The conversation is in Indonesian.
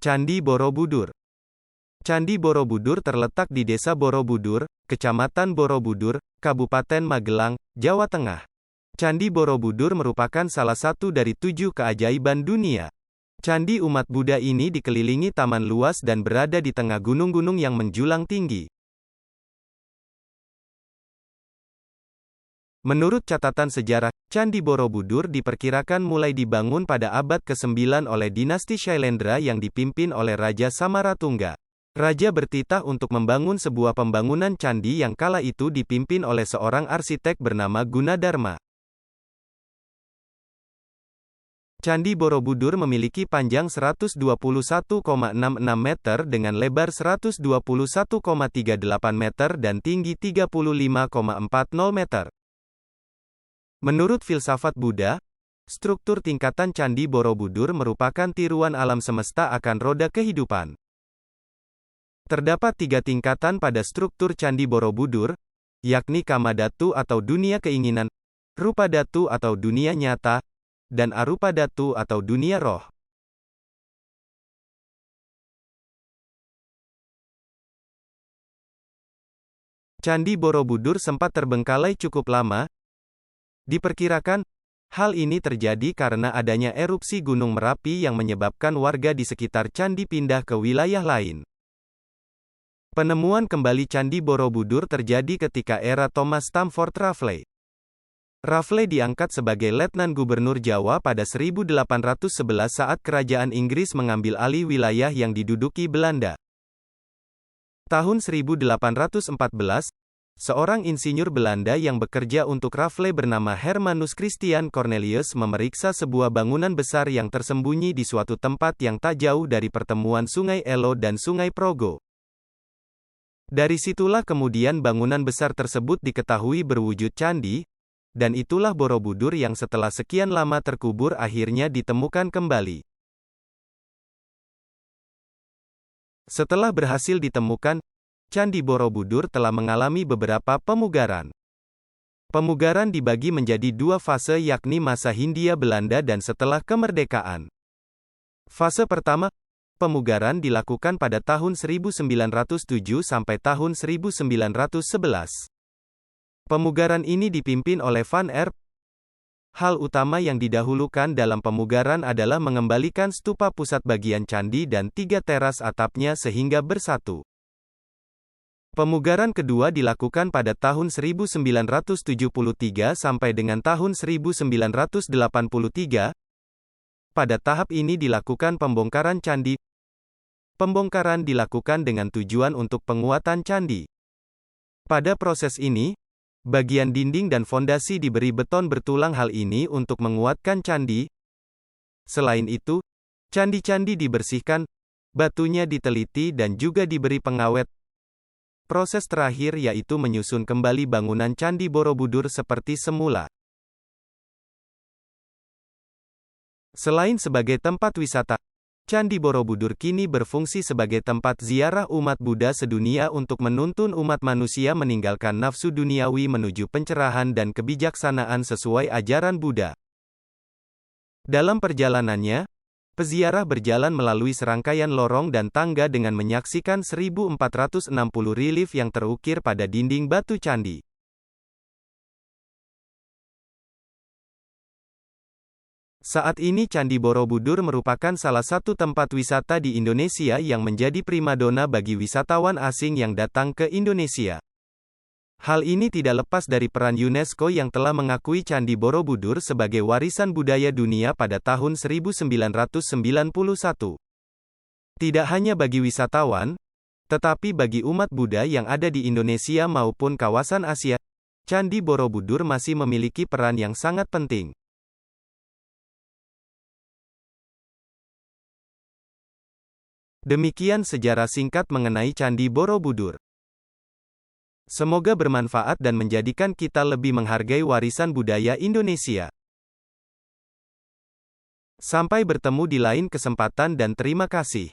Candi Borobudur. Candi Borobudur terletak di Desa Borobudur, Kecamatan Borobudur, Kabupaten Magelang, Jawa Tengah. Candi Borobudur merupakan salah satu dari 7 keajaiban dunia. Candi umat Buddha ini dikelilingi taman luas dan berada di tengah gunung-gunung yang menjulang tinggi. Menurut catatan sejarah, Candi Borobudur diperkirakan mulai dibangun pada abad ke-9 oleh dinasti Shailendra yang dipimpin oleh Raja Samaratungga. Raja bertitah untuk membangun sebuah pembangunan candi yang kala itu dipimpin oleh seorang arsitek bernama Gunadarma. Candi Borobudur memiliki panjang 121,66 meter dengan lebar 121,38 meter dan tinggi 35,40 meter. Menurut filsafat Buddha, struktur tingkatan Candi Borobudur merupakan tiruan alam semesta akan roda kehidupan. Terdapat 3 tingkatan pada struktur Candi Borobudur, yakni Kamadhatu atau dunia keinginan, Rupadhatu atau dunia nyata, dan Arupadhatu atau dunia roh. Candi Borobudur sempat terbengkalai cukup lama. Diperkirakan, hal ini terjadi karena adanya erupsi Gunung Merapi yang menyebabkan warga di sekitar candi pindah ke wilayah lain. Penemuan kembali Candi Borobudur terjadi ketika era Thomas Stamford Raffles. Raffles diangkat sebagai Letnan Gubernur Jawa pada 1811 saat Kerajaan Inggris mengambil alih wilayah yang diduduki Belanda. Tahun 1814, seorang insinyur Belanda yang bekerja untuk Raffles bernama Hermanus Christian Cornelius memeriksa sebuah bangunan besar yang tersembunyi di suatu tempat yang tak jauh dari pertemuan Sungai Elo dan Sungai Progo. Dari situlah kemudian bangunan besar tersebut diketahui berwujud candi, dan itulah Borobudur yang setelah sekian lama terkubur akhirnya ditemukan kembali. Setelah berhasil ditemukan, Candi Borobudur telah mengalami beberapa pemugaran. Pemugaran dibagi menjadi 2 fase yakni masa Hindia Belanda dan setelah kemerdekaan. Fase pertama, pemugaran dilakukan pada tahun 1907 sampai tahun 1911. Pemugaran ini dipimpin oleh Van Erp. Hal utama yang didahulukan dalam pemugaran adalah mengembalikan stupa pusat bagian candi dan 3 teras atapnya sehingga bersatu. Pemugaran kedua dilakukan pada tahun 1973 sampai dengan tahun 1983. Pada tahap ini dilakukan pembongkaran candi. Pembongkaran dilakukan dengan tujuan untuk penguatan candi. Pada proses ini, bagian dinding dan fondasi diberi beton bertulang, hal ini untuk menguatkan candi. Selain itu, candi-candi dibersihkan, batunya diteliti dan juga diberi pengawet. Proses terakhir yaitu menyusun kembali bangunan Candi Borobudur seperti semula. Selain sebagai tempat wisata, Candi Borobudur kini berfungsi sebagai tempat ziarah umat Buddha sedunia untuk menuntun umat manusia meninggalkan nafsu duniawi menuju pencerahan dan kebijaksanaan sesuai ajaran Buddha. Dalam perjalanannya, peziarah berjalan melalui serangkaian lorong dan tangga dengan menyaksikan 1460 relief yang terukir pada dinding batu candi. Saat ini Candi Borobudur merupakan salah satu tempat wisata di Indonesia yang menjadi primadona bagi wisatawan asing yang datang ke Indonesia. Hal ini tidak lepas dari peran UNESCO yang telah mengakui Candi Borobudur sebagai warisan budaya dunia pada tahun 1991. Tidak hanya bagi wisatawan, tetapi bagi umat Buddha yang ada di Indonesia maupun kawasan Asia, Candi Borobudur masih memiliki peran yang sangat penting. Demikian sejarah singkat mengenai Candi Borobudur. Semoga bermanfaat dan menjadikan kita lebih menghargai warisan budaya Indonesia. Sampai bertemu di lain kesempatan dan terima kasih.